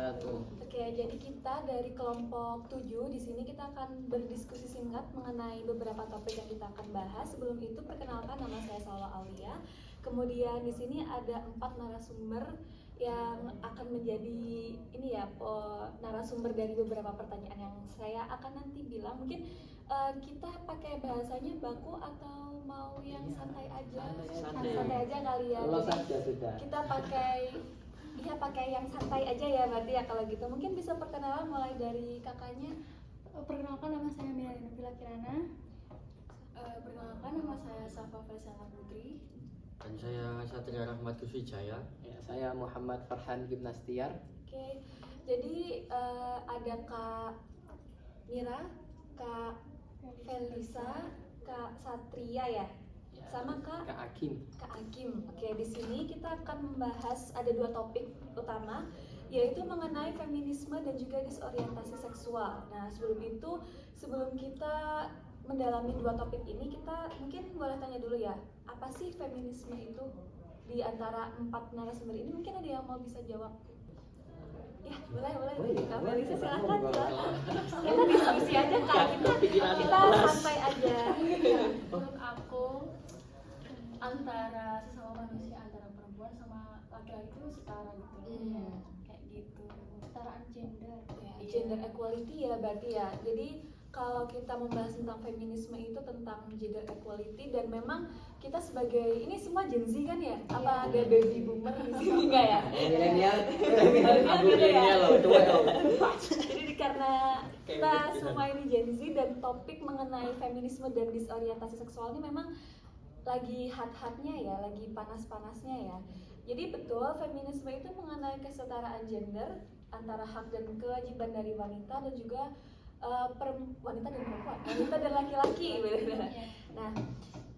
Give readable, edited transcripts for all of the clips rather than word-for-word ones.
wabarakatuh. Oke, jadi kita dari kelompok 7 di sini kita akan berdiskusi singkat mengenai beberapa topik yang kita akan bahas. Sebelum itu perkenalkan, nama saya Salwa Aulia. Kemudian di sini ada 4 narasumber yang akan menjadi narasumber dari beberapa pertanyaan yang saya akan nanti bilang. Mungkin kita pakai bahasanya baku atau mau yang santai aja? Santai aja kali ya. Kita pakai yang santai aja ya berarti ya kalau gitu. Mungkin bisa perkenalan mulai dari kakaknya. Perkenalkan, nama saya Miralina Vila Kirana. Perkenalkan, nama saya Safa Faisala Putri. Dan saya Satria Rahmat Kuswijaya. Ya, saya Muhammad Farhan Gimnastiar. Oke, jadi ada Kak Mira, Kak Felisa, Kak Satria ya, sama Kak Akim. Oke, di sini kita akan membahas ada 2 topik utama, yaitu mengenai feminisme dan juga disorientasi seksual. Nah, sebelum kita mendalami 2 topik ini, kita mungkin boleh tanya dulu ya, apa sih feminisme itu? Di antara 4 narasumber ini mungkin ada yang mau bisa jawab? Ya, boleh. Kamu bisa silakan. Kita diskusi aja Kak, kita santai aja. Menurut aku, antara sesama manusia, antara perempuan sama laki-laki itu setara gitu. Kayak gitu, kesetaraan gender. Gender equality ya berarti ya. Jadi kalau kita membahas tentang feminisme itu tentang gender equality, dan memang kita sebagai ini semua Gen Z kan ya? Apa ada baby boomer di sini enggak ya? Milenial gitu ya. loh. Jadi karena kita semua ini Gen Z dan topik mengenai feminisme dan disorientasi seksual ini memang lagi hot-hotnya ya, lagi panas-panasnya ya. Jadi betul, feminisme itu mengenai kesetaraan gender antara hak dan kewajiban dari wanita dan juga wanita dan perempuan, wanita dan laki-laki. Nah,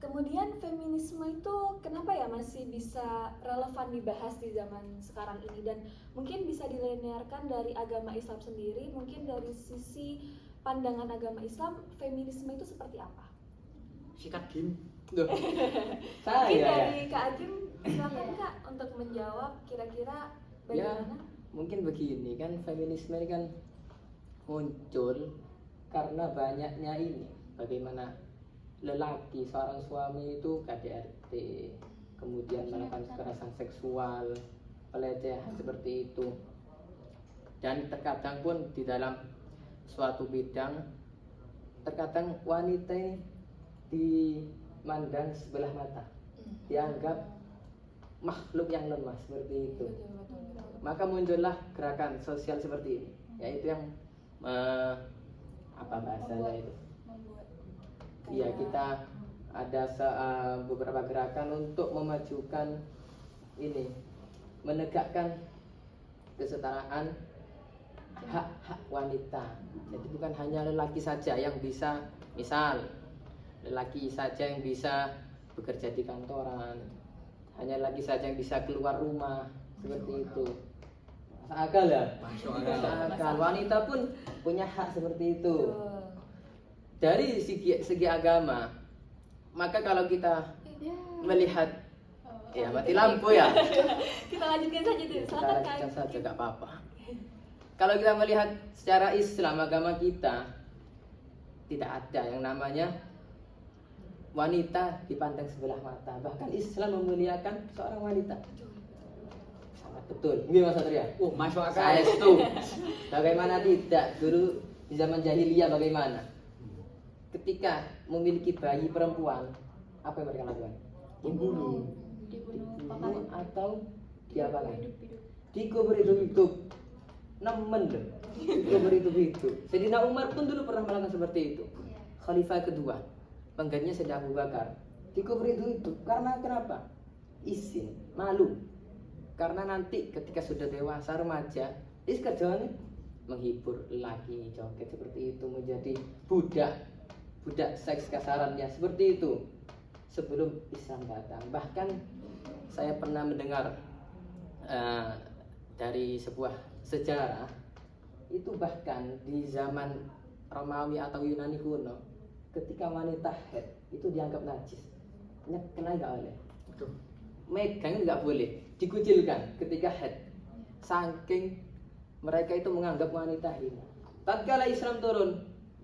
kemudian feminisme itu kenapa ya masih bisa relevan dibahas di zaman sekarang ini, dan mungkin bisa dilinearkan dari agama Islam sendiri. Mungkin dari sisi pandangan agama Islam, feminisme itu seperti apa? Sikat Gim. Mungkin dari Kak Agim, silakan Kak untuk menjawab kira-kira bagaimana? Mungkin begini kan, feminisme ini kan muncul karena banyaknya ini, bagaimana lelaki, seorang suami itu KDRT, kemudian melakukan kekerasan seksual, pelecehan seperti itu. Dan terkadang pun di dalam suatu bidang, terkadang wanita ini dimandang sebelah mata, dianggap makhluk yang lemah seperti itu. Maka muncullah gerakan sosial seperti ini, yaitu yang apa bahasanya itu? Iya, kita ada beberapa gerakan untuk memajukan ini, menegakkan kesetaraan hak-hak wanita. Jadi bukan hanya lelaki saja yang bisa, misal lelaki saja yang bisa bekerja di kantoran, hanya lelaki saja yang bisa keluar rumah, seperti itu. Akal ya? Masuk akal. Wanita pun punya hak seperti itu. Dari segi agama, maka kalau kita melihat, ya mati lampu ya. Kita lanjutkan saja dulu. Kita lanjutkan saja, gak apa-apa. Kalau kita melihat secara Islam, agama kita tidak ada yang namanya wanita dipandang sebelah mata. Bahkan Islam memuliakan seorang wanita. Betul, ini Mas Satria. Masuk akal. Saya itu. Bagaimana tidak? Dulu di zaman jahiliyah bagaimana? Ketika memiliki bayi perempuan, apa yang mereka lakukan? Dibunuh atau diapakan? Dikubur hidup-hidup. Nemen loh. Dikubur hidup-hidup. Sayyidina Umar pun dulu pernah melakukan seperti itu. Khalifah kedua, penggantinya Sayyidina Abu Bakar, dikubur hidup-hidup. Karena kenapa? Izin, malu. Karena nanti ketika sudah dewasa remaja, kerjaannya menghibur laki, joget seperti itu, menjadi budak seks kasarannya seperti itu sebelum Islam datang. Bahkan saya pernah mendengar dari sebuah sejarah itu, bahkan di zaman Romawi atau Yunani kuno, ketika wanita haid itu dianggap najis, kena nggak oleh. Megang nggak boleh, dikucilkan ketika haid, saking mereka itu menganggap wanita hina. Tatkala Islam turun,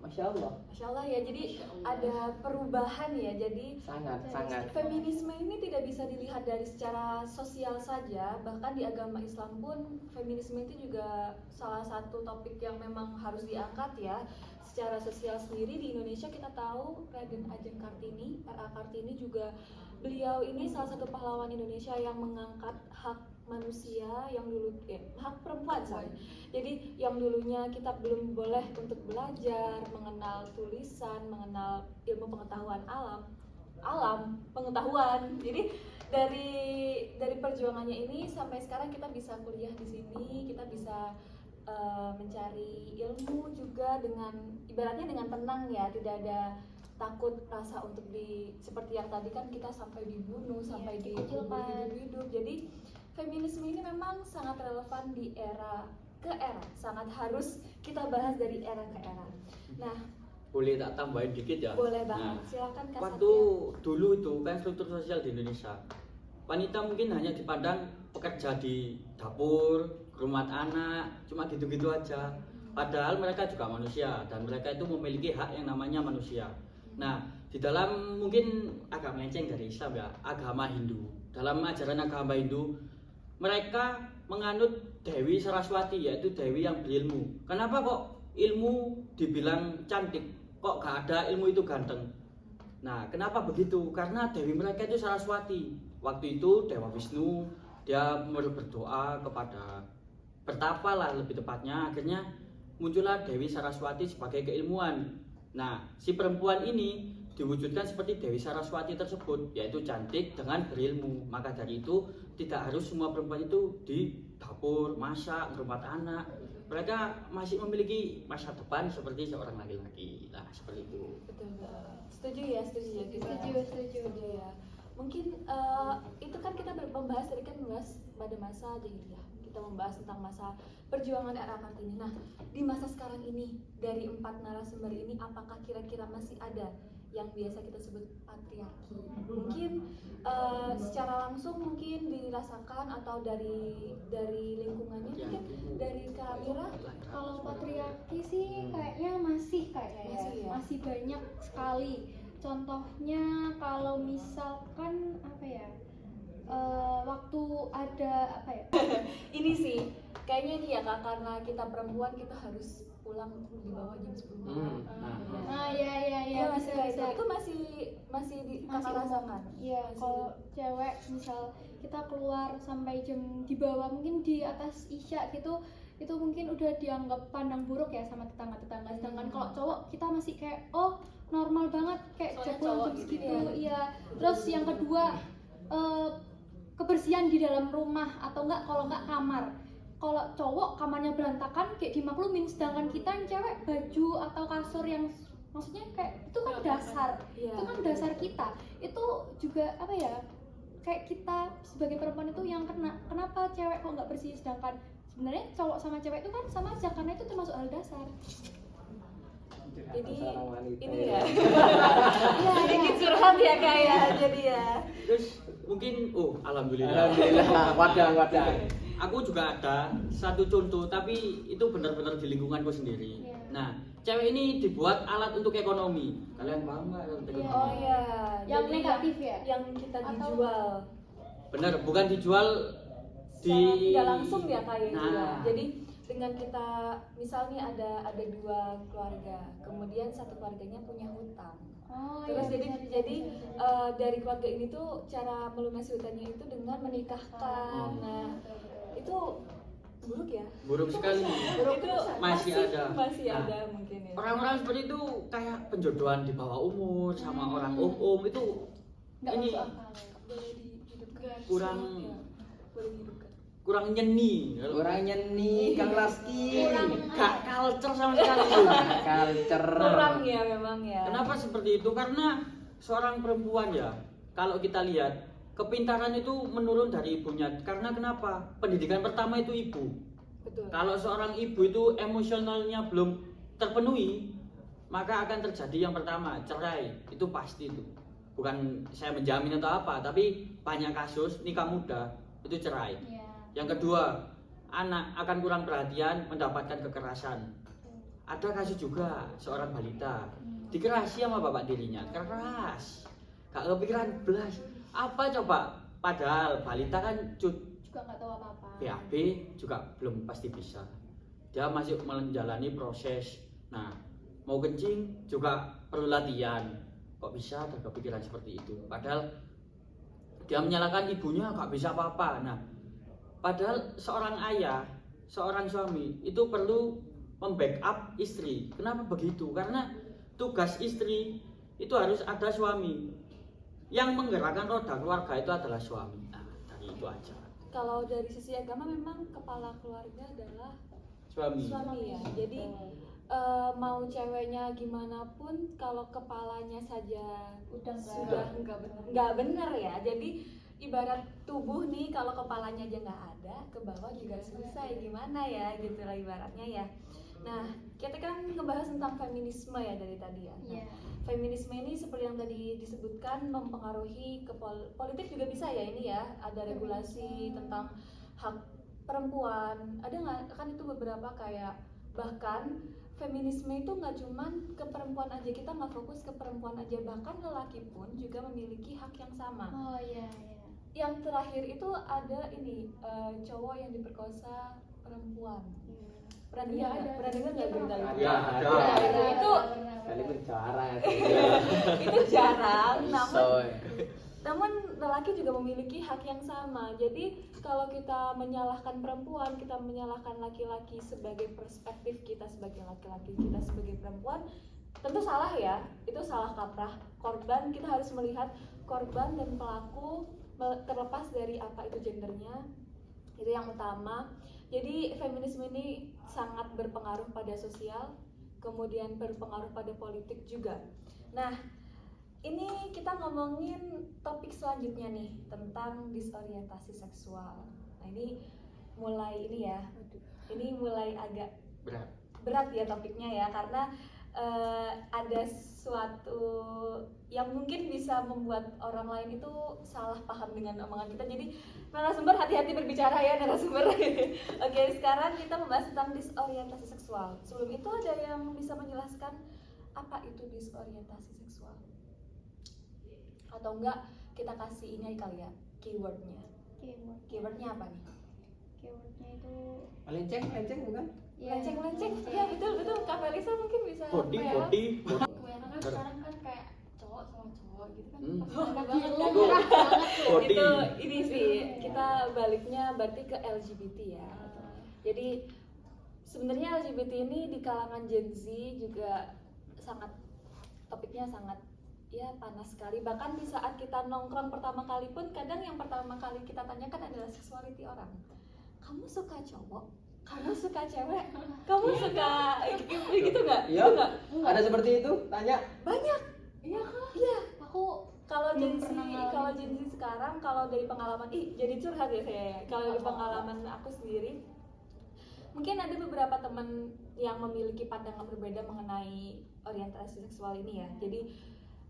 Masya Allah, Masya Allah ya, jadi ada perubahan ya. Jadi sangat. feminisme ini tidak bisa dilihat dari secara sosial saja, bahkan di agama Islam pun feminisme itu juga salah satu topik yang memang harus diangkat ya. Secara sosial sendiri di Indonesia kita tahu Raden Ajeng Kartini, R.A. Kartini juga, beliau ini salah satu pahlawan Indonesia yang mengangkat hak manusia yang dulu hak perempuan sorry. Jadi yang dulunya kita belum boleh untuk belajar, mengenal tulisan, mengenal ilmu pengetahuan alam pengetahuan. Jadi dari perjuangannya ini sampai sekarang kita bisa kuliah di sini, kita bisa mencari ilmu juga dengan ibaratnya dengan tenang ya, tidak ada takut rasa untuk seperti yang tadi kan kita sampai dibunuh, sampai dikubur hidup-hidup. Jadi feminisme ini memang sangat relevan di era ke era, sangat harus kita bahas dari era ke era. Nah, boleh tak tambahin dikit ya? boleh banget, Nah, silakan Kak waktu Satya. dulu itu kan struktur sosial di Indonesia, wanita mungkin hanya dipandang pekerja di dapur, rumah anak, cuma gitu-gitu aja. Padahal mereka juga manusia dan mereka itu memiliki hak yang namanya manusia. Nah, di dalam mungkin agak melenceng dari Islam ya, agama Hindu. Dalam ajaran agama Hindu, mereka menganut Dewi Saraswati, yaitu Dewi yang berilmu. Kenapa kok ilmu dibilang cantik? Kok gak ada ilmu itu ganteng? Nah, kenapa begitu? Karena Dewi mereka itu Saraswati. Waktu itu Dewa Wisnu, dia berdoa kepada bertapa lah lebih tepatnya, akhirnya muncullah Dewi Saraswati sebagai keilmuan. Nah, si perempuan ini diwujudkan seperti Dewi Saraswati tersebut, yaitu cantik dengan berilmu. Maka dari itu tidak harus semua perempuan itu di dapur, masak, rumah anak. Mereka masih memiliki masa depan seperti seorang laki-laki. Nah, seperti itu. Betul. Setuju ya kita. Setuju ya. Mungkin itu kan kita membahas tadi kan pada masa jahiliyah. Kita membahas tentang masa perjuangan era Kartini. Nah, di masa sekarang ini dari 4 narasumber ini apakah kira-kira masih ada yang biasa kita sebut patriarki? Mungkin secara langsung mungkin dirasakan atau dari lingkungannya, mungkin dari Kak Mira. Kalau patriarki sih kayaknya masih ya. Masih banyak sekali. Contohnya kalau misalkan apa ya, waktu ada apa ya, Ini sih kayaknya ini ya Kak, karena kita perempuan kita harus pulang di bawah jam 10 malam. ya Masih kayak bisa. itu masih Kakak rasakan. Iya, kalau cewek misal kita keluar sampai jam di bawah, mungkin di atas isya gitu, itu mungkin udah dianggap pandang buruk ya sama tetangga-tetangga. Sedangkan kalau cowok kita masih kayak normal banget, kayak Soalnya pulang cowok jam gitu segitu. ya. Iya. Terus yang kedua, kebersihan di dalam rumah atau kalau enggak kamar. Kalau cowok kamarnya berantakan kayak dimaklumin, sedangkan kita yang cewek baju atau kasur yang maksudnya kayak itu kan dasar. Iya. Itu kan dasar kita. Itu juga apa ya? Kayak kita sebagai perempuan itu yang kenapa cewek kok nggak bersih, sedangkan sebenarnya cowok sama cewek itu kan sama aja karena itu termasuk hal dasar. Jadi wanita ini ya. ya sedikit curhat ya Kak ya, jadi ya. Terus mungkin alhamdulillah. Wadah. Aku juga ada satu contoh, tapi itu benar-benar di lingkunganku sendiri. Iya. Nah, cewek ini dibuat alat untuk ekonomi. Kalian paham nggak? Oh iya, Yang jadi negatif ya? yang kita Atau- dijual Benar, bukan dijual secara tidak langsung ya Kak ya. Nah. Juga. Jadi dengan kita misalnya ada 2 keluarga, kemudian satu keluarganya punya hutang. Terus jadi dari keluarga ini tuh cara melunasi hutangnya itu dengan menikahkan. Nah, itu buruk ya? buruk sekali. Itu Masih ada. Masih Nah, ada mungkin ya. Orang-orang seperti itu kayak penjodohan di bawah umur sama orang itu Nggak ini masuk akal. Boleh dihidupkan. kurang Ya, boleh dihidupkan. kurang nyeni. Kurang nyeni, Kang Laski. Gak culture sama sekali. Culture. Kurang ya memang ya. Kenapa seperti itu? Karena seorang perempuan ya, kalau kita lihat kepintaran itu menurun dari ibunya. Karena kenapa? Pendidikan pertama itu ibu. Betul. Kalau seorang ibu itu emosionalnya belum terpenuhi, maka akan terjadi yang pertama, cerai. Itu pasti itu. Bukan saya menjamin atau apa, tapi banyak kasus nikah muda itu cerai. Iya. Yang kedua, anak akan kurang perhatian, mendapatkan kekerasan. Ada kasus juga seorang balita dikerasi sama bapak dirinya, keras, gak kepikiran belas. Apa coba? Padahal balita kan Juga nggak tahu apa-apa. BAB juga belum pasti bisa. Dia masih menjalani proses. Nah, mau kencing juga perlu latihan. Kok bisa ada kepikiran seperti itu? Padahal dia menyalahkan ibunya, gak bisa apa-apa. Nah, padahal seorang ayah, seorang suami itu perlu membackup istri. Kenapa begitu? Karena tugas istri itu harus ada suami. Yang menggerakkan roda keluarga itu adalah suami. Nah, dari itu aja. Kalau dari sisi agama memang kepala keluarga adalah Suami. suami ya. Jadi mau ceweknya gimana pun kalau kepalanya saja Udah sudah nggak benar ya. Jadi ibarat tubuh nih, kalau kepalanya aja nggak ada, ke bawah juga susah ya, gimana ya gitu lah ibaratnya ya. Nah, kita kan ngebahas tentang feminisme ya dari tadi ya. Nah, Iya. feminisme ini seperti yang tadi disebutkan mempengaruhi ke politik juga bisa ya ini ya. Ada regulasi tentang hak perempuan. Ada nggak? Kan itu beberapa kayak, bahkan feminisme itu nggak cuman ke perempuan aja, kita nggak fokus ke perempuan aja, bahkan lelaki pun juga memiliki hak yang sama. Oh iya iya. Yang terakhir itu ada ini cowok yang diperkosa perempuan. Pernah dengar Iya, nggak? ada. Pernah dengar nggak berita itu? Iya, ada. Nah, itu Sekalipun jarang. itu jarang, Soy. namun lelaki juga memiliki hak yang sama. Jadi kalau kita menyalahkan perempuan, kita menyalahkan laki-laki sebagai perspektif kita sebagai laki-laki, kita sebagai perempuan, tentu salah ya. Itu salah kaprah. Korban, kita harus melihat korban dan pelaku terlepas dari apa itu gendernya. Itu yang utama. Jadi feminisme ini sangat berpengaruh pada sosial, kemudian berpengaruh pada politik juga. Nah, ini kita ngomongin topik selanjutnya nih tentang disorientasi seksual. Nah, ini mulai ini ya. Ini mulai agak berat ya topiknya ya, karena ada sesuatu yang mungkin bisa membuat orang lain itu salah paham dengan omongan kita. Jadi narasumber hati-hati berbicara ya narasumber. Oke, sekarang kita membahas tentang disorientasi seksual. Sebelum itu ada yang bisa menjelaskan apa itu disorientasi seksual? Atau enggak kita kasih ini aja kali ya, keywordnya. Keywordnya apa nih? Keywordnya itu Lenceng bukan? Lenceng-lenceng. Ya betul, Kak Felisa mungkin bisa. Body. kebanyakan kan sekarang kan kayak cowok sama cowok gitu kan. Ada banget kan. Body. Body. Itu ini sih, kita baliknya berarti ke LGBT ya. Jadi sebenarnya LGBT ini di kalangan Gen Z juga sangat, topiknya sangat ya panas sekali. Bahkan di saat kita nongkrong pertama kali pun kadang yang pertama kali kita tanyakan adalah seksualiti orang. Kamu suka cowok? Kamu suka cewek? Kamu suka gitu nggak? Iya. Gitu nggak? Ada seperti itu? Tanya. Banyak. Iya kan? Iya. Aku Kalau belum Gen Z, pernah ngalamin kalau itu. Gen Z sekarang, kalau dari pengalaman, jadi curhat ya saya ya. Kalau dari pengalaman aku sendiri, mungkin ada beberapa teman yang memiliki pandangan berbeda mengenai orientasi seksual ini ya. Jadi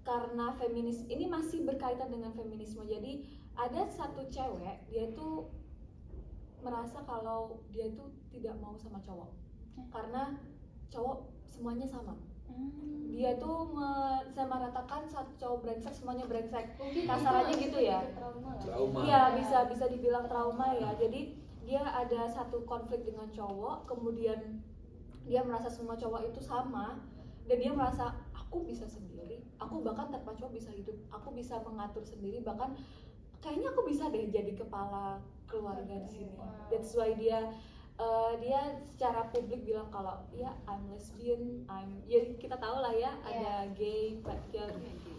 karena feminis ini masih berkaitan dengan feminisme. Jadi ada satu cewek, dia tuh merasa kalau dia tuh tidak mau sama cowok karena cowok semuanya sama. Dia tuh mensamaratakan satu cowok brengsek semuanya brengsek. Kasarannya gitu ya. Trauma. Iya, bisa dibilang trauma ya. Jadi dia ada satu konflik dengan cowok, kemudian dia merasa semua cowok itu sama, dan dia merasa aku bisa sendiri, aku bahkan tanpa cowok bisa hidup, aku bisa mengatur sendiri, bahkan kayaknya aku bisa deh jadi kepala keluarga di sini. That's why dia secara publik bilang kalau ya I'm lesbian, ya kita tahu lah ya, ada gay,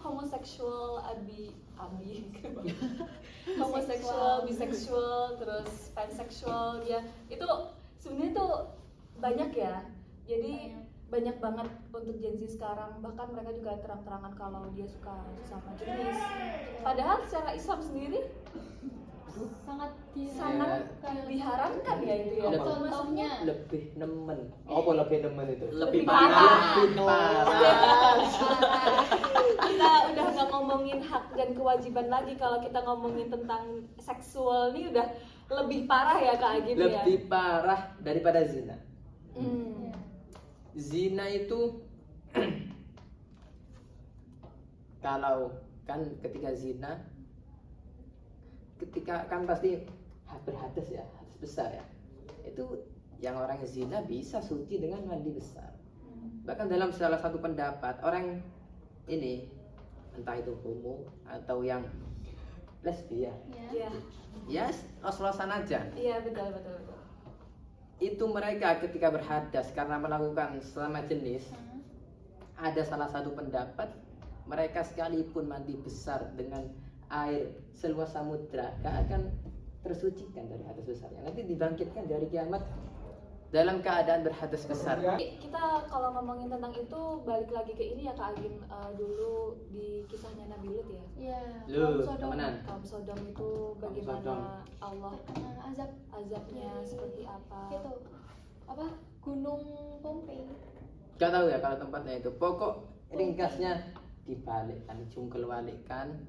homosexual, homoseksual, biseksual, terus pansexual, ya itu sebenarnya tuh banyak ya. Jadi banyak banget untuk Gen Z sekarang, bahkan mereka juga terang-terangan kalau dia suka sama jenis. Padahal secara Islam sendiri sangat diharamkan ya itu ya. Contohnya Lebih nemen. Apa lebih nemen itu? Lebih parah. parah. Kita udah nggak ngomongin hak dan kewajiban lagi, kalau kita ngomongin tentang seksual nih udah lebih parah ya Kak Agim ya. Lebih parah daripada zina. Iya. Zina itu kalau kan ketika zina, ketika kan pasti berhadas ya, hadas besar ya. Itu yang orang zina bisa suci dengan mandi besar. Bahkan dalam salah satu pendapat orang ini, entah itu homo atau yang lesbi ya, Iya. ya los-losan aja. Iya betul. Itu mereka ketika berhadas karena melakukan sesama jenis, ada salah satu pendapat mereka sekalipun mandi besar dengan air seluas samudra gak akan tersucikan dari hadas besarnya. Nanti dibangkitkan dari kiamat dalam keadaan berhadas besar. Kita kalau ngomongin tentang itu balik lagi ke ini ya Kak Agim, dulu di kisahnya Nabi Lut ya. Iya. Lu, Kaum Sodom. temenan. Kaum Sodom itu bagaimana Allah Terkena azab azabnya seperti apa. itu apa Gunung Pompei. Gak tahu ya kalau tempatnya itu. Pokok ringkasnya dibalikkan, dijungkel balikkan,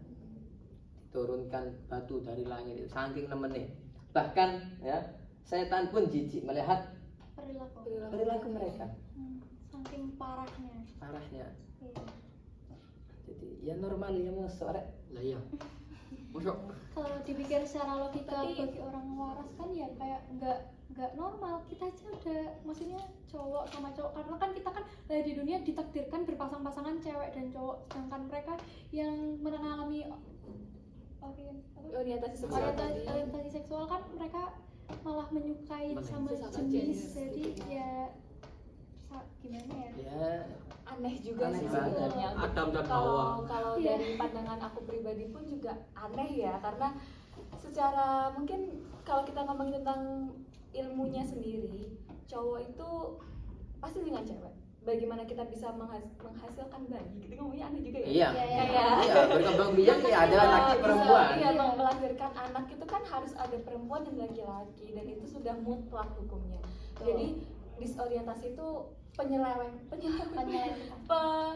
diturunkan batu dari langit itu saking nemennya. Bahkan ya setan pun jijik melihat perilaku mereka. Saking parahnya. Parahnya. Iya. Jadi ya normal ya mau sore. Lah iya. Masuk. Kalau dipikir secara logika Tapi- bagi orang waras kan ya kayak nggak normal. Kita aja udah maksudnya cowok sama cowok, karena kan kita kan di dunia ditakdirkan berpasang-pasangan cewek dan cowok, sedangkan mereka yang mengalami Orientasi seksual tadi. orientasi seksual kan mereka malah menyukai sama Sesama jenis. jenis. Jadi ya gimana ya? Ya Aneh juga Aneh sih banget. sebenarnya. Adam dan Kalau Hawa. kalau Iya. dari pandangan aku pribadi pun juga aneh ya, karena secara mungkin kalau kita ngomongin tentang ilmunya sendiri, cowok itu pasti dengan cewek. Bagaimana kita bisa menghasilkan bayi? Gitu ngomongnya aneh juga ya. iya. Kayak Iya, berkembang biak ya ada Iya, laki bisa, perempuan. Iya, melahirkan anak itu kan harus ada perempuan dan laki-laki, dan itu sudah mutlak hukumnya. Jadi disorientasi itu penyelewengan,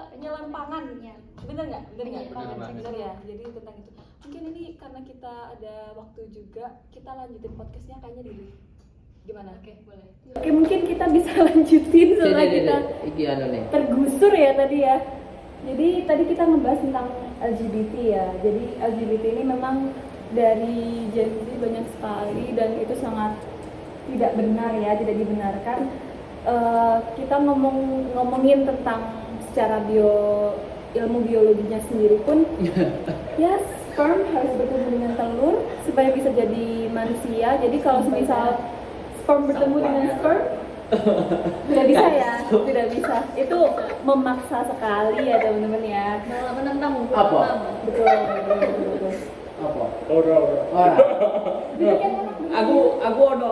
penyelempangan. Ya. Bener nggak? Penyimpangan Bener ya. Jadi tentang itu. Mungkin ini karena kita ada waktu juga, kita lanjutin podcastnya kayaknya di lift. Gimana? Oke, boleh. Oke, mungkin kita bisa lanjutin setelah kita Iki anu nih. tergusur ya tadi ya. Jadi tadi kita ngebahas tentang LGBT ya. Jadi LGBT ini memang dari Gen Z banyak sekali dan itu sangat tidak benar ya, tidak dibenarkan. Kita ngomongin tentang secara ilmu biologinya sendiri pun ya sperm harus bertemu dengan telur supaya bisa jadi manusia. Jadi kalau misal sperm bertemu dengan sperm tidak bisa ya, tidak bisa. Itu memaksa sekali ya teman-teman ya. Malah menentang Apa? Betul. Apa? Ora. Aku ono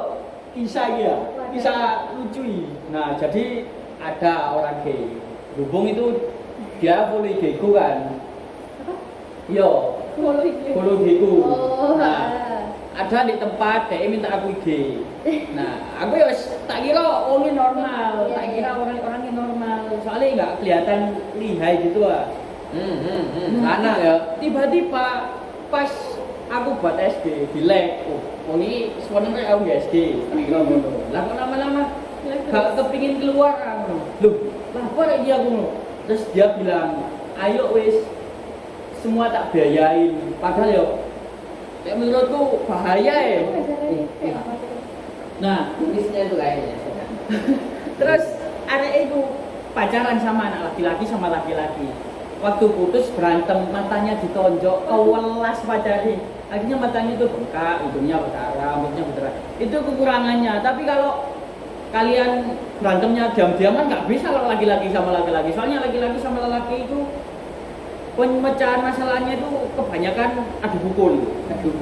kisah iki ya. Kisah lucu iki. Nah, jadi ada orang gay. Hubung itu dia polygego kan. Iya, polygego. Nah, ada di tempat dia minta aku gay. Nah, aku ya tak kira orangnya normal, tak kira orang-orangnya normal. Soalnya nggak kelihatan lihai gitu ah. Anak ya. Tiba-tiba pas aku buat SD di lab, oh ini sebenarnya aku nggak SD, tak kira ngono. Lama-lama gak kepingin keluar aku. Loh, lapar lagi aku. Terus dia bilang, ayo wis semua tak biayain. Padahal ya menurutku bahaya ya. Nah, Tulisnya itu kayaknya. terus arek itu pacaran sama anak laki-laki sama laki-laki. Waktu putus berantem, matanya ditonjok, kewelas pacarnya. Akhirnya matanya itu bengkak, hidungnya berdarah, mulutnya berdarah. Itu kekurangannya. Tapi kalau kalian berantemnya diam-diaman nggak bisa kalau laki-laki sama laki-laki. Soalnya laki-laki sama laki itu pemecahan masalahnya itu kebanyakan adu pukul.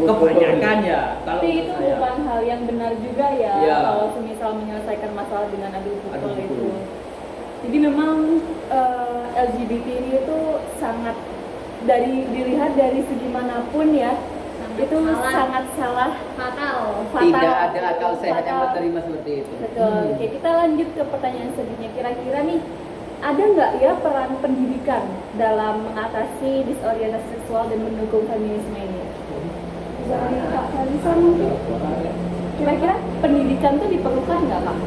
Kebanyakan ya. Kalau Tapi itu menurut saya. bukan hal yang benar juga ya, Iya. kalau semisal menyelesaikan masalah dengan adu Adu pukul pukul. itu. Jadi memang LGBT ini itu sangat dilihat dari segi manapun ya, itu salah. sangat salah, fatal. fatal. Tidak ada akal sehat yang Fatal. menerima seperti itu. Betul. Oke, kita lanjut ke pertanyaan selanjutnya. Kira-kira nih ada nggak ya peran pendidikan dalam mengatasi disorientasi seksual dan mendukung feminisme ini? dari Kak Felisa mungkin kira-kira pendidikan tuh diperlukan nggak Kak?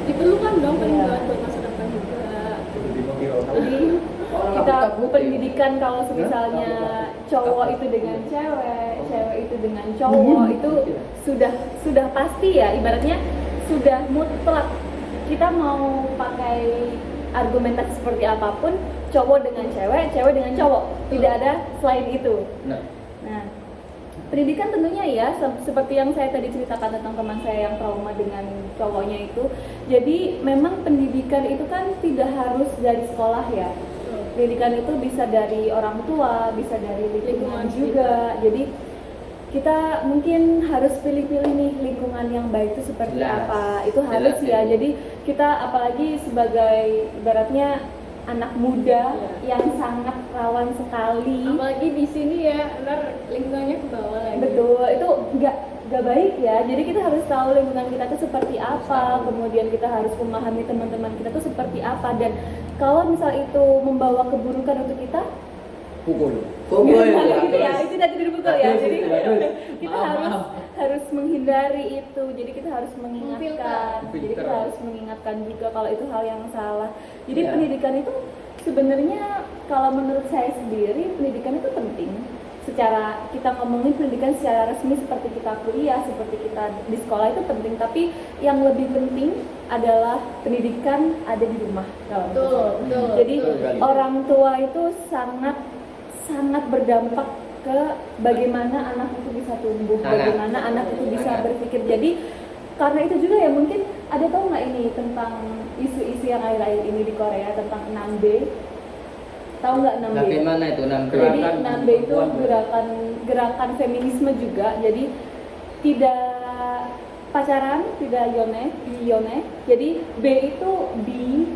Diperlukan dong Iya. pendidikan buat masa depan juga. Jadi kita pendidikan kalau misalnya cowok itu dengan cewek, cewek itu dengan cowok itu sudah pasti ya, ibaratnya sudah mutlak. Kita mau pakai argumentasi seperti apapun, cowok dengan cewek, cewek dengan cowok, tidak ada selain itu. Nah, pendidikan tentunya ya seperti yang saya tadi ceritakan tentang teman saya yang trauma dengan cowoknya itu. Jadi memang pendidikan itu kan tidak harus dari sekolah ya. Pendidikan itu bisa dari orang tua, bisa dari lingkungan juga. Jadi kita mungkin harus pilih-pilih nih lingkungan yang baik itu seperti apa. Itu harus ya. Jadi kita apalagi sebagai ibaratnya anak muda yang sangat rawan sekali. Apalagi di sini ya, ntar lingkungannya ke bawah lagi. Betul, itu nggak baik ya. Jadi kita harus tahu lingkungan kita tuh seperti apa, kemudian kita harus memahami teman-teman kita tuh seperti apa, dan kalau misal itu membawa keburukan untuk kita, Pukul. gitu ya, itu tidak dipukul ya. Jadi kita Maaf. harus menghindari itu. Jadi kita harus mengingatkan. Memfilter. Jadi kita harus mengingatkan juga kalau itu hal yang salah. Jadi Iya. pendidikan itu sebenarnya kalau menurut saya sendiri pendidikan itu penting. Secara kita ngomongin pendidikan secara resmi seperti kita kuliah, seperti kita di sekolah itu penting, tapi yang lebih penting adalah pendidikan ada di rumah. Kalau menurut saya. Betul. Jadi Betul sekali. orang tua itu sangat berdampak ke bagaimana anak itu bisa tumbuh, Sangat. bagaimana anak itu bisa berpikir. Jadi karena itu juga ya mungkin ada tahu nggak ini tentang isu-isu yang akhir-akhir ini di Korea tentang 6B? Tahu nggak 6B? Bagaimana itu Jadi Gerakan 6B itu gerakan feminisme juga. Jadi tidak pacaran, tidak yone. Jadi B itu B,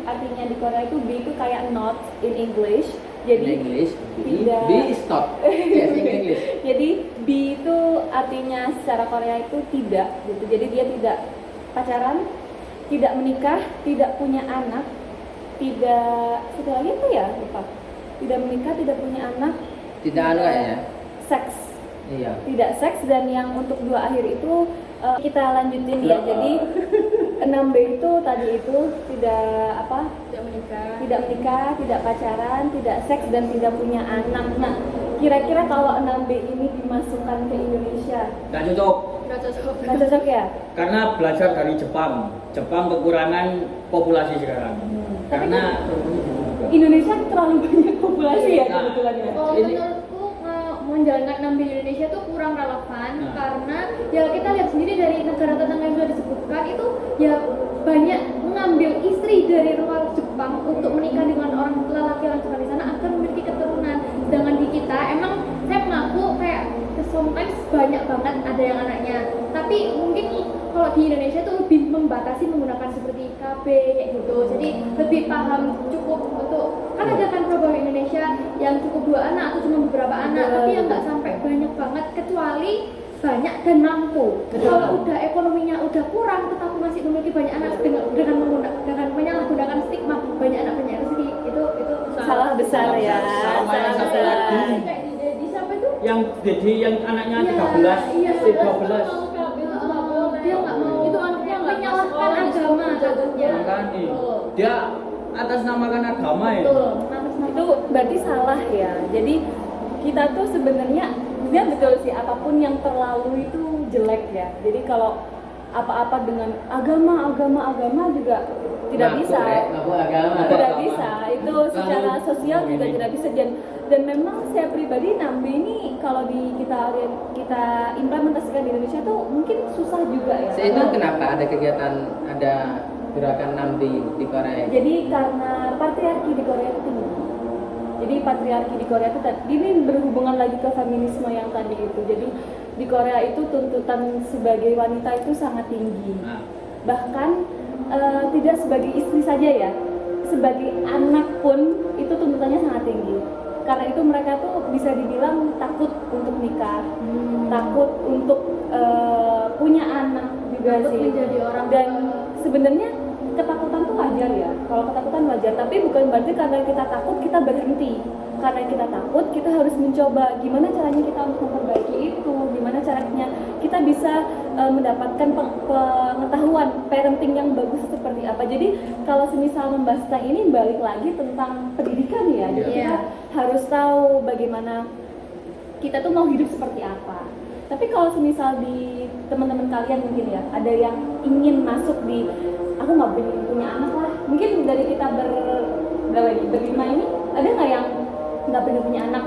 artinya di Korea itu B itu kayak not in English. Jadi English, tidak. B is stop. Yes, in English. Jadi B itu artinya secara Korea itu tidak gitu. Jadi dia tidak pacaran, tidak menikah, tidak punya anak, tidak satu lagi apa ya lupa. Tidak menikah, tidak punya anak, Tidak anu ya. seks. Iya. Tidak seks, dan yang untuk dua akhir itu kita lanjutin ya. Jadi 6B itu tadi itu tidak tidak menikah, tidak pacaran, tidak seks, dan tidak punya anak. Nah, kira-kira kalau 6B ini dimasukkan ke Indonesia, Nggak cocok. nggak cocok ya? Karena belajar dari Jepang. Jepang kekurangan populasi sekarang. Tapi Karena Indonesia terlalu banyak populasi ya Nah, kebetulan ya. Kalau Ini- menurutku menjalankan 6B di Indonesia tuh kurang relevan Nah. karena ya kita lihat sendiri dari negara tetangga yang sudah disebutkan itu ya banyak mengambil istri dari luar Jepang untuk menikah dengan orang laki-laki di sana agar memiliki keturunan. Sedangkan di kita emang saya mengaku kayak sometimes banyak banget ada yang anaknya. Tapi mungkin kalau di Indonesia tuh lebih membatasi menggunakan seperti KB kayak gitu. Jadi lebih paham cukup untuk kan ada kan program Indonesia yang cukup 2 anak atau cuma beberapa anak, tapi yang nggak sampai banyak banget kecuali banyak dan mampu. Kalau udah ekonominya udah kurang tetapi masih memiliki banyak anak dengan menyalahgunakan stigma banyak anak banyak rezeki itu Salah besar ya. Sama yang Salah satu besar. lagi. Kayak di siapa tuh? yang jadi yang anaknya 13, Iya, 12. dia nggak mau itu anaknya menyalahkan agama takutnya. Makanya dia atas namakan agama ya. Betul, atas nama Itu berarti salah ya. Jadi kita tuh sebenarnya dia betul sih, apapun yang terlalu itu jelek ya. Jadi kalau apa-apa dengan agama juga tidak bisa. Aku agama. Tidak bisa. Itu secara sosial juga tidak bisa, dan memang saya pribadi 6B ini kalau kita implementasikan di Indonesia tuh mungkin susah juga ya. Itu Karena- kenapa ada kegiatan, ada gerakan 6B di Korea? Jadi karena patriarki di Korea itu tinggi. Jadi patriarki di Korea itu ini berhubungan lagi ke feminisme yang tadi itu. Jadi di Korea itu tuntutan sebagai wanita itu sangat tinggi. Nah, Bahkan tidak sebagai istri saja ya, sebagai anak pun itu tuntutannya sangat tinggi. Karena itu mereka tuh bisa dibilang takut untuk nikah, takut untuk punya anak juga Takut sih. menjadi orang Dan tua. sebenarnya ketakutan tuh wajar ya. Kalau ketakutan wajar, tapi bukan berarti karena kita takut kita berhenti. Karena kita takut, kita harus mencoba gimana caranya kita untuk memperbaiki itu, gimana caranya kita bisa mendapatkan pengetahuan parenting yang bagus seperti apa. Jadi kalau semisal membahas tentang ini balik lagi tentang pendidikan ya. Jadi kita harus tahu bagaimana kita tuh mau hidup seperti apa. Tapi kalau semisal di teman-teman kalian mungkin ya ada yang ingin masuk di aku nggak pengen punya anak lah. Mungkin dari kita berlima ini ada nggak yang nggak pengen punya anak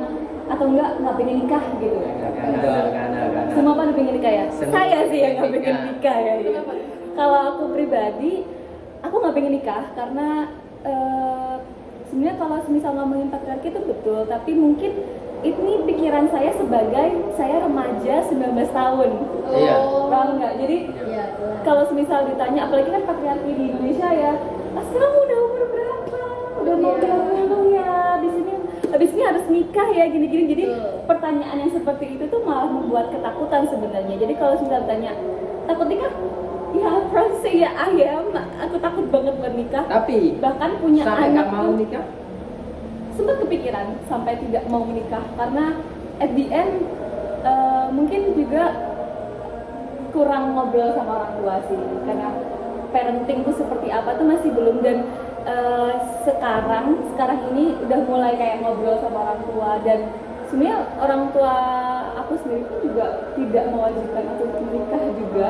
atau nggak pengen nikah gitu? Enggak. Semua pada pengen nikah ya? Semua Saya sih yang nggak pengen pengen nikah ya. Kalau aku pribadi, aku nggak pengen nikah karena sebenarnya kalau semisal ngomongin patriarki itu betul, tapi mungkin ini pikiran saya sebagai saya remaja 19 tahun. Iya. Paham nggak? Jadi kalau semisal ditanya, apalagi kan patriarki di Indonesia ya, kamu udah umur berapa? Udah mau berapa ya? Habis ini harus nikah ya gini-gini. Jadi pertanyaan yang seperti itu tuh malah membuat ketakutan sebenarnya. Jadi kalau semisal ditanya, takut nikah? Ya, pasti ya ayam. Aku takut banget buat nikah. Tapi Bahkan punya sampai anak nggak mau pun nikah? sempat kepikiran sampai tidak mau menikah karena at the end mungkin juga kurang ngobrol sama orang tua sih, karena parenting tuh seperti apa tuh masih belum. Dan sekarang ini udah mulai kayak ngobrol sama orang tua, dan sebenarnya orang tua aku sendiri pun juga tidak mewajibkan aku untuk menikah juga,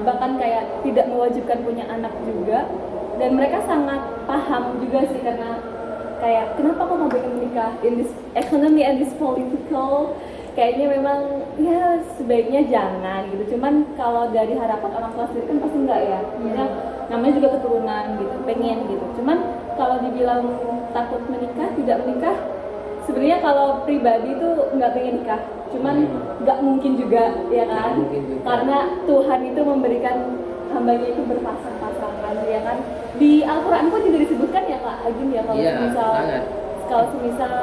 bahkan kayak tidak mewajibkan punya anak juga. Dan mereka sangat paham juga sih, karena kayak kenapa kok mau pengen menikah in this economy and this political, kayaknya memang ya sebaiknya jangan gitu. Cuman kalau dari harapan orang tua sendiri kan pasti enggak ya, ya namanya juga keturunan gitu, pengen gitu. Cuman kalau dibilang takut menikah, tidak menikah, sebenarnya kalau pribadi tuh nggak pengen nikah, cuman nggak mungkin juga ya kan, karena Tuhan itu memberikan hambanya itu berpasang-pasangan ya kan. Di Al-Quran pun juga disebutkan ya Kak Agim ya, kalau semisal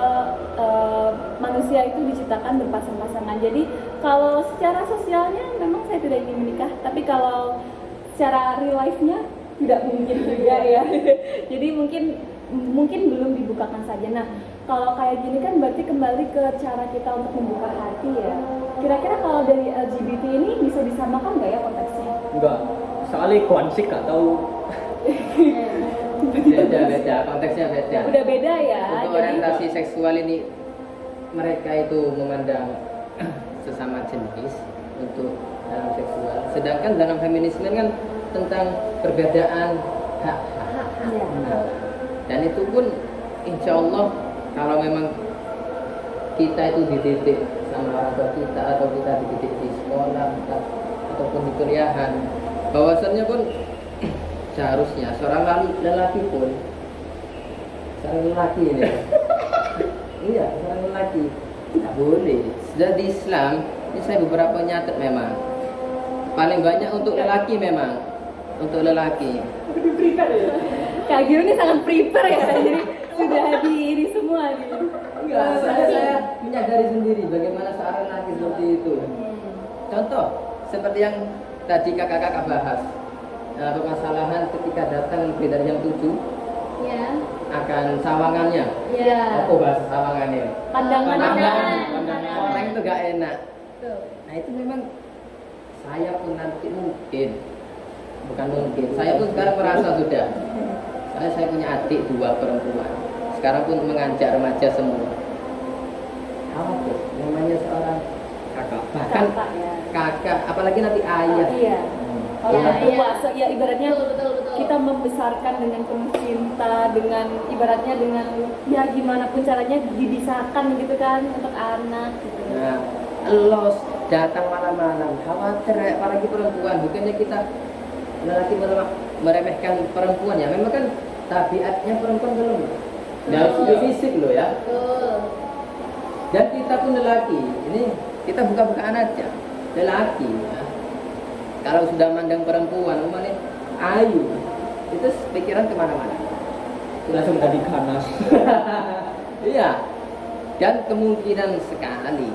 manusia itu diciptakan berpasang-pasangan. Jadi kalau secara sosialnya memang saya tidak ingin menikah, tapi kalau secara real life-nya tidak mungkin juga ya. Jadi mungkin belum dibukakan saja. Nah kalau kayak gini kan berarti kembali ke cara kita untuk membuka hati ya. Kira-kira kalau dari LGBT ini bisa disamakan nggak ya konteksnya? Enggak, soalnya konsep gak tahu. Beda, konteksnya beda. Udah beda ya. Untuk orientasi seksual ini mereka itu memandang sesama jenis untuk dalam seksual. Sedangkan dalam feminisme kan tentang perbedaan hak. Nah, dan itu pun insya Allah kalau memang kita itu dididik sama orang tua kita atau kita dididik di sekolah ataupun di kuliahan, bahwasannya pun seharusnya seorang lelaki pun, seorang lelaki ini iya, seorang lelaki tidak boleh. Sudah di Islam ini saya beberapa nyatet memang paling banyak untuk lelaki, memang untuk lelaki. Kak Giro ini sangat prepare ya, jadi sudah di ini semua gitu. Enggak, saya menyadari sendiri bagaimana seorang lelaki seperti itu. Contoh seperti yang tadi kakak-kakak bahas, permasalahan ketika datang lebih dari jam 7 Ya. akan sawangannya. Ya. Apa bahasa sawangannya? Pandangan Orang itu gak enak. Tuh. Nah itu memang saya pun nanti bukan mungkin, saya pun sekarang merasa sudah. Saya punya adik 2 perempuan. Sekarang pun mengajak remaja semua. Apa namanya seorang kakak, bahkan kakak, apalagi nanti ayah. Iya. Kalau puasa ya ibaratnya Betul. kita membesarkan dengan penuh cinta, dengan ibaratnya dengan ya gimana pun caranya dibisarkan gitu kan untuk anak gitu. Nah, los datang malam-malam, khawatir apalagi perempuan. Bukannya kita lelaki meremehkan perempuan ya, memang kan tabiatnya perempuan belum. Dari segi fisik loh ya. Betul. Dan kita pun lelaki, ini kita buka-bukaan aja, lelaki ya. Kalau sudah mandang perempuan, umpamanya ayu, itu pikiran kemana-mana. Langsung jadi ganas. Iya. Dan kemungkinan sekali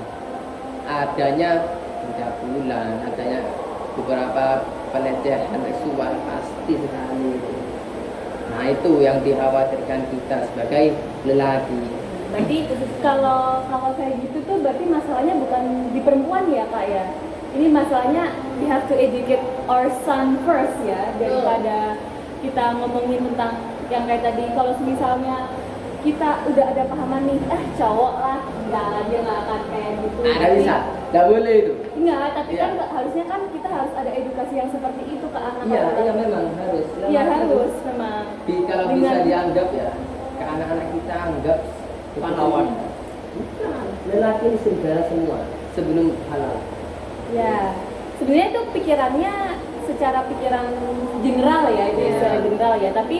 adanya pencabulan, adanya beberapa pelecehan seksual pasti sekali. Nah Nah itu yang dikhawatirkan kita sebagai lelaki. Berarti kalau kayak gitu tuh berarti masalahnya bukan di perempuan ya kak ya. Ini masalahnya we have to educate our son first ya, daripada kita ngomongin tentang yang kayak tadi. Kalau misalnya kita udah ada pahaman nih, cowok lah, dia nggak akan kayak gitu. Nggak bisa, nggak boleh itu. Enggak, tapi Iya. kan harusnya kan kita harus ada edukasi yang seperti itu ke anak. Iya memang harus. Iya harus memang. Kalau bisa dianggap ya, ke anak-anak kita anggap Pahlawan. Bukan, lelaki ini serigala semua sebelum halal. Ya, sebenarnya itu pikirannya secara pikiran general ya, itu Iya. secara general ya. Tapi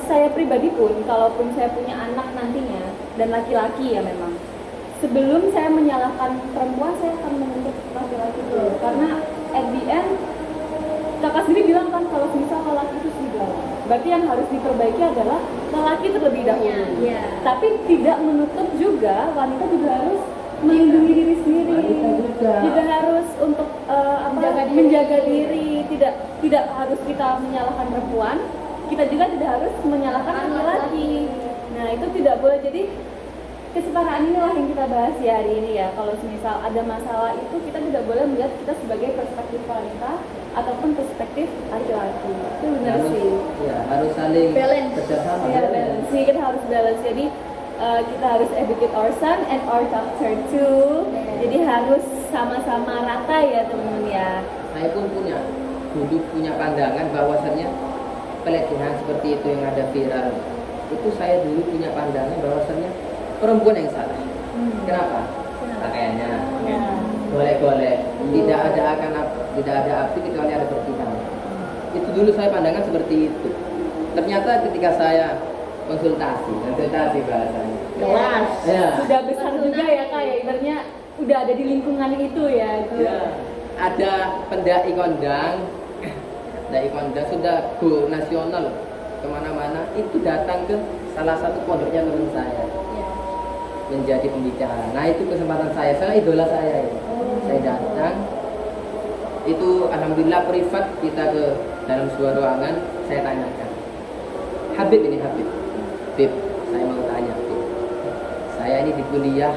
saya pribadi pun, kalaupun saya punya anak nantinya dan laki-laki ya memang, sebelum saya menyalahkan perempuan, saya akan menuntut laki-laki dulu. Karena at the end, kakak sendiri bilang kan kalau misal lelaki itu serigala, berarti yang harus diperbaiki adalah lelaki terlebih dahulu. Tapi tidak menutup juga wanita juga harus melindungi diri sendiri, juga harus untuk menjaga diri. Tidak harus kita menyalahkan perempuan, kita juga tidak harus menyalahkan laki-laki. Nah itu tidak boleh. Jadi kesetaraan inilah yang kita bahas ya hari ini ya. Kalau misal ada masalah itu kita tidak boleh melihat kita sebagai perspektif wanita ataupun perspektif laki-laki. Itu benar sih. Ya harus saling Balance. kerjasama. Ya balance. Sih, kita harus balance. Jadi kita harus educate our son and our daughter too. Jadi harus sama-sama rata ya teman-teman ya. Saya pun dulu punya pandangan bahwasannya pelecehan seperti itu yang ada viral itu, saya dulu punya pandangan bahwasannya perempuan yang salah. Kenapa? Pakaiannya golek-golek, tidak ada api kecuali ada percikan. Itu dulu saya pandangan seperti itu. Ternyata ketika saya konsultasi bahasanya. Kelas. Ya. Sudah besar juga ya kak ya, ibaratnya udah ada di lingkungan itu ya. Ya. Ada pendaki kondang sudah go nasional kemana-mana, itu datang ke salah satu pondoknya teman saya menjadi pembicara. Nah itu kesempatan saya idola saya itu. Saya datang, itu alhamdulillah privat, kita ke dalam sebuah ruangan, saya tanyakan, Habib, saya mau tanya, Habib, saya ini di kuliah,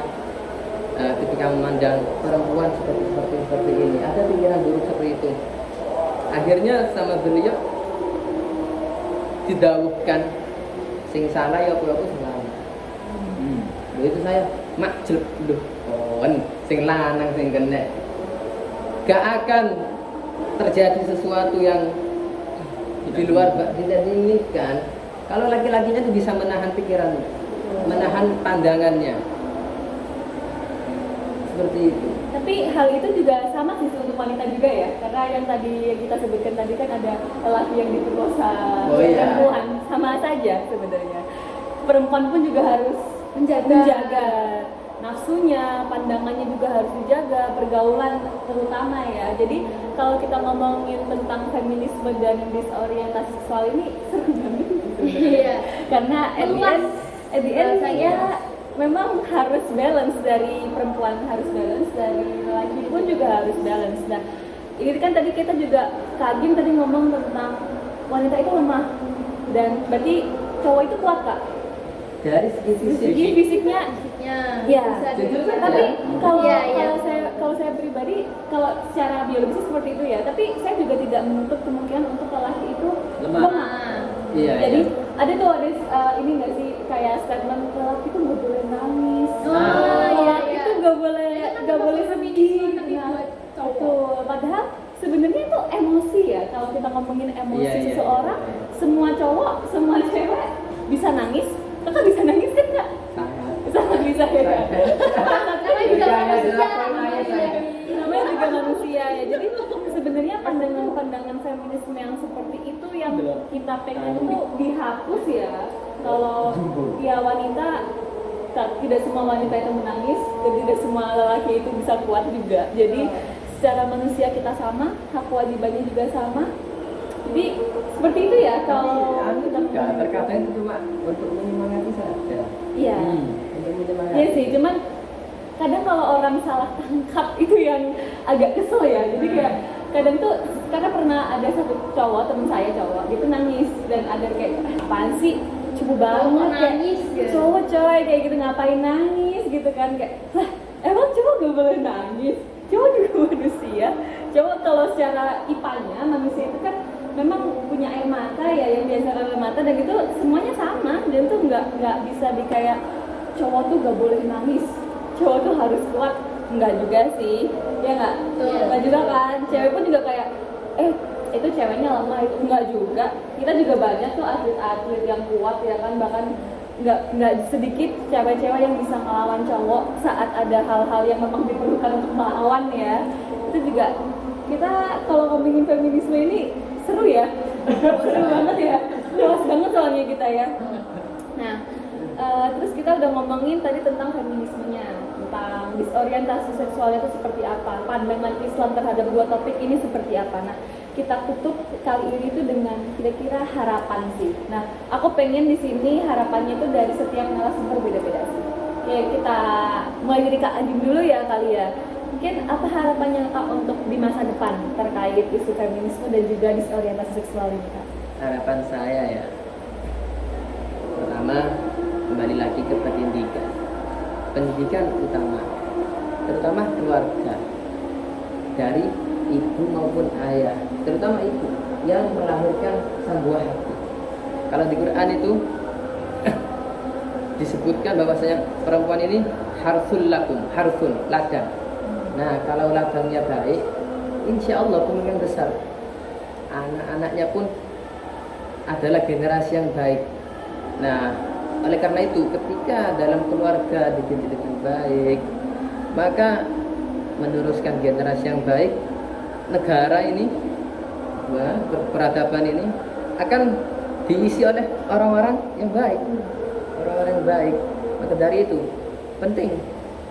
ketika memandang perempuan seperti ini, ada pikiran buruk seperti itu. Akhirnya sama beliau didawuhkan, sing salah ya aku salah. Itu saya makjub loh, sing lanang sing kena. Gak akan terjadi sesuatu yang di luar tidak diinginkan kalau laki-lakinya itu bisa menahan pikirannya, menahan pandangannya. Seperti itu. Tapi hal itu juga sama sih untuk wanita juga ya, karena yang tadi yang kita sebutkan tadi kan ada lelaki yang diperkosa perempuan, sama saja sebenarnya. Perempuan pun juga harus menjaga nafsunya, pandangannya juga harus dijaga, pergaulan terutama ya. Jadi kalau kita ngomongin tentang feminisme dan disorientasi seksual ini seru banget. Iya. Karena at the end ya memang harus balance, dari perempuan harus balance, dari laki pun juga harus balance. Nah ini kan tadi kita juga Kak Agim tadi ngomong tentang wanita itu lemah, dan berarti cowok itu kuat kak Dari segi fisiknya. Ya, tapi kalau saya pribadi, kalau secara biologis seperti itu ya, tapi saya juga tidak menutup kemungkinan untuk lelaki itu lemah. Iya, Jadi iya. ada tuh ini nggak sih kayak statement lelaki itu nggak boleh nangis, itu nggak boleh sedih. Betul. Padahal sebenarnya itu emosi ya. Kalau kita ngomongin emosi seseorang, semua cowok, semua cewek bisa nangis. Kakak bisa nangis kan nggak? Sangat bisa ya. Namanya juga manusia ya. Jadi sebenarnya pandangan feminisme yang seperti itu yang kita pengen tuh dihapus ya. Kalau ya wanita, tidak semua wanita itu menangis dan tidak semua lelaki itu bisa kuat juga. Jadi secara manusia kita sama, hak kewajibannya juga sama. Jadi seperti itu ya kalau kita terkadang itu cuma untuk menyemangati saja. Iya. Iya sih, cuman kadang kalau orang salah tangkap itu yang agak kesel ya. Jadi kayak kadang tuh karena pernah ada satu cowok, temen saya cowok, dia tuh nangis dan ada kayak apaan sih, cupu banget kayak nangis, gitu. cowok coy kayak gitu ngapain nangis gitu kan, kayak lah emang cowok gak boleh nangis, cowok juga manusia. Cowok kalau secara IPA-nya manusia itu kan memang punya air mata ya, yang biasa air mata, dan itu semuanya sama, dan tuh nggak bisa di kayak cowok tuh gak boleh nangis, cowok tuh harus kuat, nggak juga sih, ya nggak juga kan, cewek pun juga kayak itu ceweknya lemah, itu enggak juga, kita juga banyak tuh atlet-atlet yang kuat ya kan, bahkan nggak sedikit cewek-cewek yang bisa melawan cowok saat ada hal-hal yang memang diperlukan untuk melawan ya. Itu juga kita kalau ngomongin feminisme ini seru ya, seru banget ya, luas banget soalnya kita ya. Nah, terus kita udah ngomongin tadi tentang feminismenya, tentang disorientasi seksual itu seperti apa, pandangan Islam terhadap dua topik ini seperti apa. Nah, kita tutup kali ini tuh dengan kira-kira harapan sih. Nah, aku pengen di sini harapannya tuh dari setiap narasumber beda-beda sih. Oke, kita mulai dari Kak Ajim dulu ya kali ya. Mungkin apa harapannya Kak untuk di masa depan terkait isu feminisme dan juga disorientasi seksual ini Kak? Harapan saya ya, pertama kembali lagi ke pendidikan utama, terutama keluarga, dari ibu maupun ayah, terutama ibu yang melahirkan sang buah hati. Kalau di Quran itu disebutkan bahwasanya perempuan ini harsul lakum, harsun, ladang. Nah, kalau ladangnya baik, insya Allah kemungkinan besar anak-anaknya pun adalah generasi yang baik. Nah, oleh karena itu ketika dalam keluarga dididik dengan baik, maka meneruskan generasi yang baik, negara ini, peradaban ini akan diisi oleh orang-orang yang baik, orang-orang yang baik. Maka dari itu penting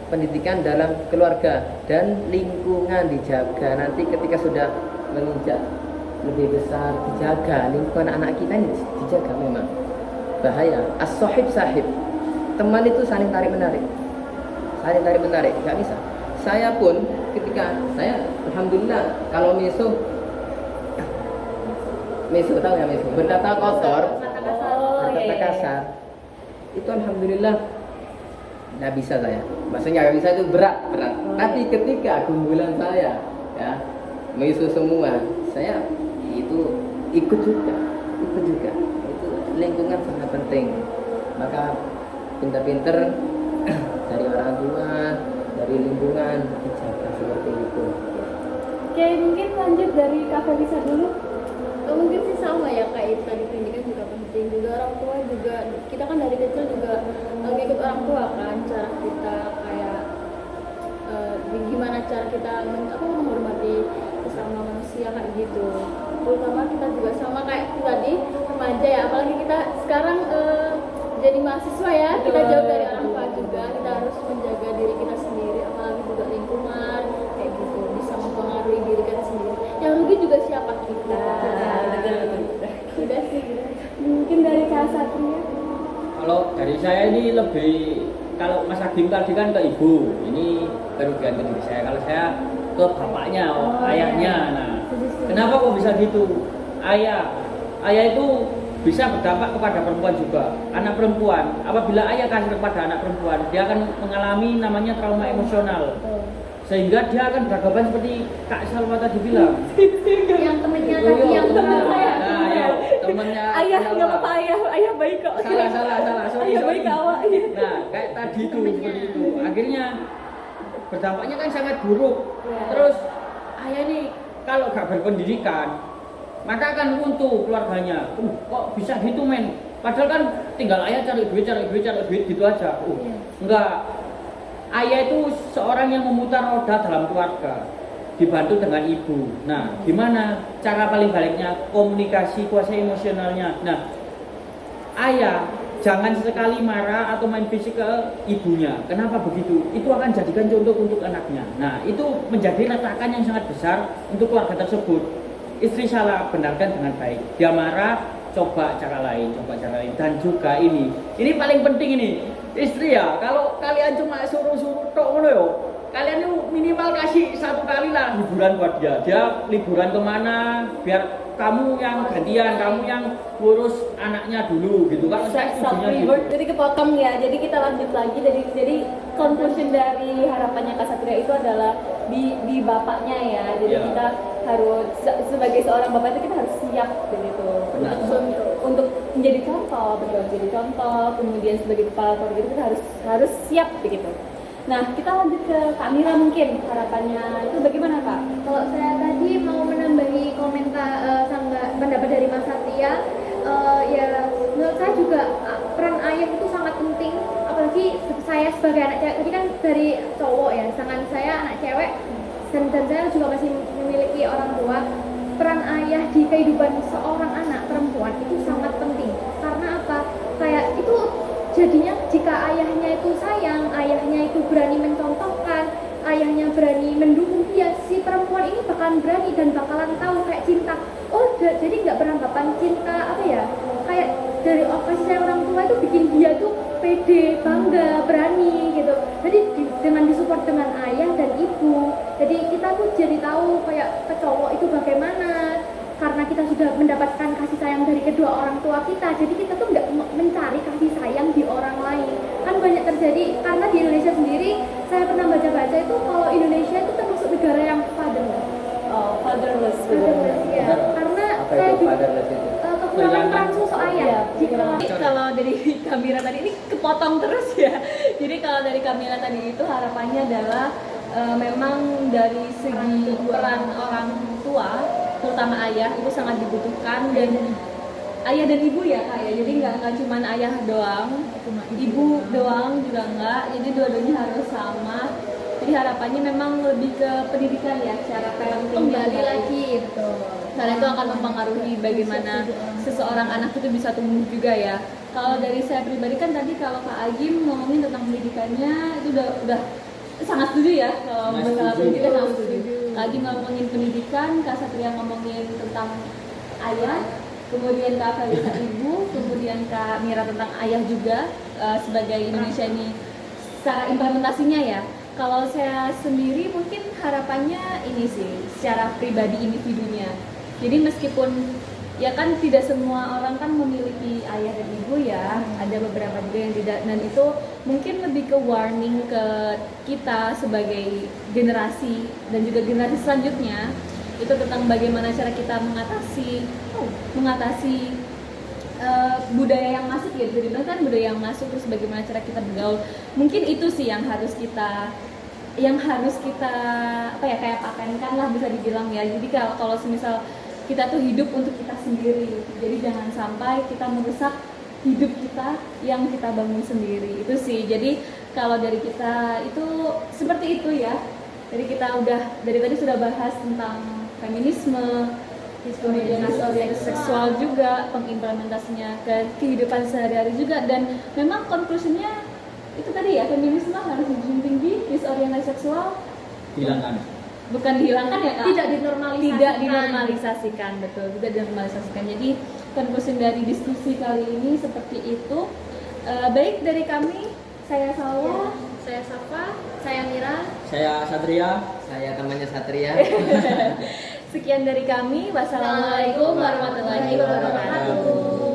pendidikan dalam keluarga dan lingkungan dijaga. Nanti ketika sudah menginjak lebih besar, dijaga lingkungan anak kita ini, dijaga. Memang bahaya as-sahib sahib, teman itu saling tarik menarik, nggak bisa. Saya pun ketika saya alhamdulillah kalau meso tahu ya, meso berkata kotor, berkata kasar, itu alhamdulillah nggak bisa saya, maksudnya nggak bisa itu berat. Tapi ketika gumbulan saya ya meso semua, saya itu ikut juga. Itu lingkungan sangat penting. Maka pinter-pinter dari orang tua, dari lingkungan dijaga seperti itu. Oke, mungkin lanjut dari Kak Felisa dulu. Mungkin sih sama ya kayak tadi, pendidikan juga penting, juga orang tua juga, kita kan dari kecil juga ngikut orang tua kan, cara kita kayak gimana cara kita menghormati sesama manusia kayak gitu. Terutama kita juga sama kayak tadi remaja ya, apalagi kita sekarang jadi mahasiswa ya, kita jauh dari orang tua juga, kita harus menjaga diri kita sendiri, apalagi juga lingkungan kayak gitu bisa mempengaruhi diri kita sendiri. Yang rugi juga siapa kita. Udah sih. Mungkin dari Kak Satria. Kalau dari saya ini lebih, kalau Mas Agim tadi kan ke ibu, ini kerugian ke diri saya. Kalau saya ke bapaknya, ayahnya. Nah, kenapa kok bisa gitu? Ayah itu bisa berdampak kepada perempuan juga. Anak perempuan, apabila ayah kasih kepada anak perempuan, dia akan mengalami namanya trauma emosional. Sehingga dia akan beranggapan seperti Kak Salwa tadi bilang. Yang temennya tadi, yang temen saya. Nah, temennya Ayah nggak apa-apa, ayah baik kok. Salah. Ayah baik awak. Nah, kayak tadi itu seperti itu. Akhirnya berdampaknya kan sangat buruk. Terus ayah ini kalau gak berpendidikan, maka akan runtuh keluarganya. Kok bisa gitu men? Padahal kan tinggal ayah cari duit gitu aja. Enggak. Ayah itu seorang yang memutar roda dalam keluarga, dibantu dengan ibu. Nah, gimana cara paling baiknya komunikasi, kuasai emosionalnya. Nah, ayah jangan sesekali marah atau main fisik ke ibunya. Kenapa begitu? Itu akan jadikan contoh untuk anaknya. Nah, itu menjadi retakan yang sangat besar untuk keluarga tersebut. Istri salah, benarkan dengan baik. Dia marah, coba cara lain. Dan juga ini paling penting ini. Istri ya, kalau kalian cuma suruh tok ngono yo, kalian tuh minimal kasih 1 kali lah liburan buat dia. Dia liburan kemana? Biar kamu yang gantian, kamu yang ngurus anaknya dulu gitu kan. Saya self setujunya reward gitu. jadi kepotong ya, jadi kita lanjut lagi. Jadi conclusion dari harapannya Kak Satria itu adalah di bapaknya ya, jadi Ya. kita harus sebagai seorang bapak itu kita harus siap begitu untuk menjadi contoh, betul, menjadi contoh, kemudian sebagai kepala keluarga itu kita harus siap begitu. Nah, kita lanjut ke Kak Mira, mungkin harapannya itu bagaimana Kak? Kalau saya tadi mau menambahi komentar sama pendapat dari Mas Satria, ya menurut saya juga peran ayah itu sangat penting, apalagi saya sebagai anak cewek, tadi kan dari cowok ya, sedangkan saya anak cewek dan saya juga masih memiliki orang tua. Peran ayah di kehidupan seorang anak perempuan itu sangat penting, karena apa? Kayak itu jadinya jika ayahnya itu sayang, ayahnya itu berani mencontohkan, ayahnya berani mendukung dia, si perempuan ini bakalan berani dan bakalan tahu kayak cinta. Oh, jadi nggak beranggapan cinta apa ya? Kayak dari kasih sayang orang tua itu bikin dia tuh pede, bangga, berani gitu. Jadi dengan disupport dengan ayah dan ibu, jadi kita tuh jadi tahu kayak ke cowok itu bagaimana. Karena kita sudah mendapatkan kasih sayang dari kedua orang tua kita, jadi kita tuh nggak mencari kasih sayang di orang lain. Kan banyak terjadi, karena di Indonesia sendiri saya pernah baca-baca itu kalau Indonesia itu termasuk negara yang fatherless. Fatherless Ya. Karena Apa saya itu juga fatherless itu? kekurangan peran sosok ayah. Kalau dari Kamila tadi ini kepotong terus ya. Jadi kalau dari Kamila tadi itu harapannya adalah memang dari segi peran orang tua, terutama ayah itu sangat dibutuhkan, dan ayah dan ibu ya Kak ya. Jadi nggak cuma ayah doang, ibu doang juga nggak. Jadi dua-duanya harus sama. Jadi harapannya memang lebih ke pendidikan ya, cara parenting Kembali lagi, betul. karena itu akan mempengaruhi bagaimana seseorang anak itu bisa tumbuh juga ya. Kalau dari saya pribadi kan tadi kalau Kak Agim ngomongin tentang pendidikannya itu udah sangat setuju ya, kalau masalah pendidikan sangat setuju. Kak Agim ngomongin pendidikan, Kak Satria ngomongin tentang ayah, kemudian Kak Felisa ibu, kemudian Kak Mira tentang ayah juga sebagai Indonesia ini secara implementasinya ya. Kalau saya sendiri mungkin harapannya ini sih secara pribadi individunya. Jadi meskipun ya kan tidak semua orang kan memiliki ayah dan ibu ya, ada beberapa juga yang tidak, dan itu mungkin lebih ke warning ke kita sebagai generasi dan juga generasi selanjutnya itu tentang bagaimana cara kita mengatasi budaya yang masuk ya, jadi kan budaya yang masuk, terus bagaimana cara kita bergaul. Mungkin itu sih yang harus kita apa ya, kayak patenkan lah bisa dibilang ya. Jadi kalau semisal kita tuh hidup untuk kita sendiri, jadi jangan sampai kita merusak hidup kita yang kita bangun sendiri. Itu sih, jadi kalau dari kita itu seperti itu ya. Jadi kita udah dari tadi sudah bahas tentang feminisme, kemudian orientasi seksual juga, pengimplementasinya ke kehidupan sehari-hari juga, dan memang konklusinya itu tadi ya, feminisme harus dijunjung tinggi, disorientasi seksual Hilangkan. bukan dihilangkan ya Kak? Tidak dinormalisasikan, betul, tidak dinormalisasikan. Jadi konklusi dari diskusi kali ini seperti itu. Baik dari kami, saya Salwa, Saya Safa, saya Mira. Saya Satria. Saya temannya Satria. sekian dari kami. Wassalamualaikum warahmatullahi wabarakatuh.